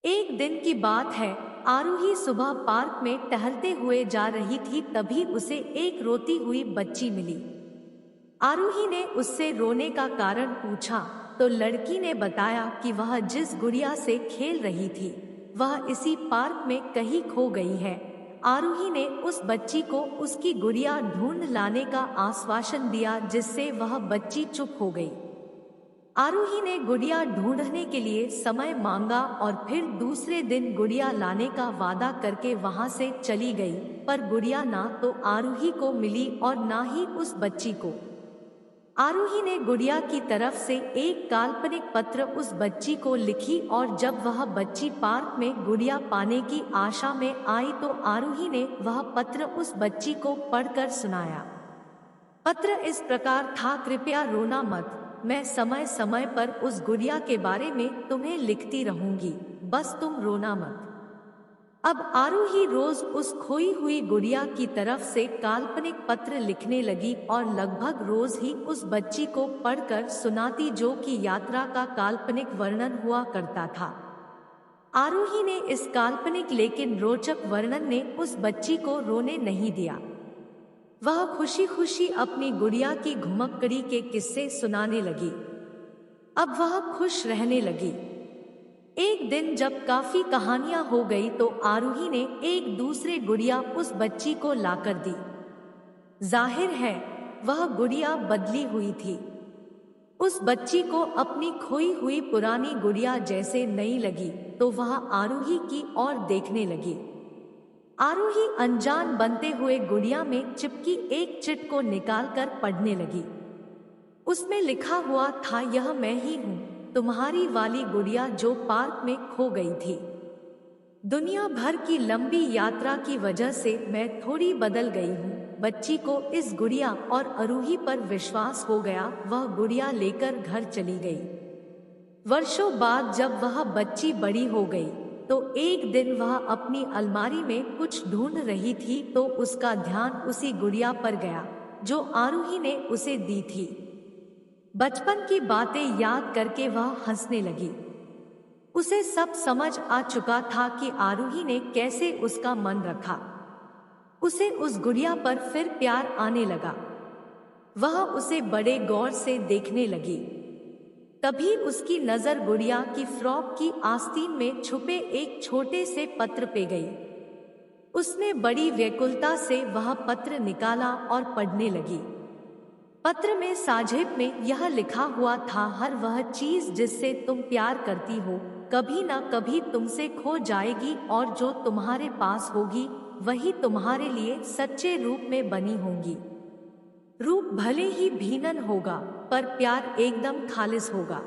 एक दिन की बात है। आरूही सुबह पार्क में टहलते हुए जा रही थी, तभी उसे एक रोती हुई बच्ची मिली। आरूही ने उससे रोने का कारण पूछा तो लड़की ने बताया कि वह जिस गुड़िया से खेल रही थी वह इसी पार्क में कहीं खो गई है। आरूही ने उस बच्ची को उसकी गुड़िया ढूंढ लाने का आश्वासन दिया, जिससे वह बच्ची चुप हो गई। आरूही ने गुड़िया ढूंढने के लिए समय मांगा और फिर दूसरे दिन गुड़िया लाने का वादा करके वहां से चली गई, पर गुड़िया ना तो आरूही को मिली और ना ही उस बच्ची को। आरूही ने गुड़िया की तरफ से एक काल्पनिक पत्र उस बच्ची को लिखी और जब वह बच्ची पार्क में गुड़िया पाने की आशा में आई तो आरूही ने वह पत्र उस बच्ची को पढ़कर सुनाया। पत्र इस प्रकार था, कृपया रोना मत, मैं समय समय पर उस गुड़िया के बारे में तुम्हें लिखती रहूंगी, बस तुम रोना मत। अब आरूही रोज उस खोई हुई गुड़िया की तरफ से काल्पनिक पत्र लिखने लगी और लगभग रोज ही उस बच्ची को पढ़कर सुनाती, जो कि यात्रा का काल्पनिक वर्णन हुआ करता था। आरूही ने इस काल्पनिक लेकिन रोचक वर्णन ने उस बच्ची को रोने नहीं दिया। वह खुशी खुशी अपनी गुड़िया की घुमक्कड़ी के किस्से सुनाने लगी। अब वह खुश रहने लगी। एक दिन जब काफी कहानियां हो गई तो आरूही ने एक दूसरे गुड़िया उस बच्ची को लाकर दी। जाहिर है वह गुड़िया बदली हुई थी। उस बच्ची को अपनी खोई हुई पुरानी गुड़िया जैसे नई लगी तो वह आरूही की ओर देखने लगी। आरूही अनजान बनते हुए गुड़िया में चिपकी एक चिट को निकालकर पढ़ने लगी। उसमें लिखा हुआ था, यह मैं ही हूँ, तुम्हारी वाली गुड़िया जो पार्क में खो गई थी। दुनिया भर की लंबी यात्रा की वजह से मैं थोड़ी बदल गई हूँ। बच्ची को इस गुड़िया और आरूही पर विश्वास हो गया। वह गुड़िया लेकर घर चली गई। वर्षों बाद जब वह बच्ची बड़ी हो गई तो एक दिन वह अपनी अलमारी में कुछ ढूंढ रही थी तो उसका ध्यान उसी गुड़िया पर गया जो आरूही ने उसे दी थी। बचपन की बातें याद करके वह हंसने लगी। उसे सब समझ आ चुका था कि आरूही ने कैसे उसका मन रखा। उसे उस गुड़िया पर फिर प्यार आने लगा। वह उसे बड़े गौर से देखने लगी। तभी उसकी नजर गुड़िया की फ्रॉक की आस्तीन में छुपे एक छोटे से पत्र पे गई। उसने बड़ी व्याकुलता से वह पत्र निकाला और पढ़ने लगी। पत्र में साझेब में यह लिखा हुआ था, हर वह चीज जिससे तुम प्यार करती हो कभी ना कभी तुमसे खो जाएगी और जो तुम्हारे पास होगी वही तुम्हारे लिए सच्चे रूप में बनी होंगी। रूप भले ही भीनन होगा पर प्यार एकदम खालिस होगा।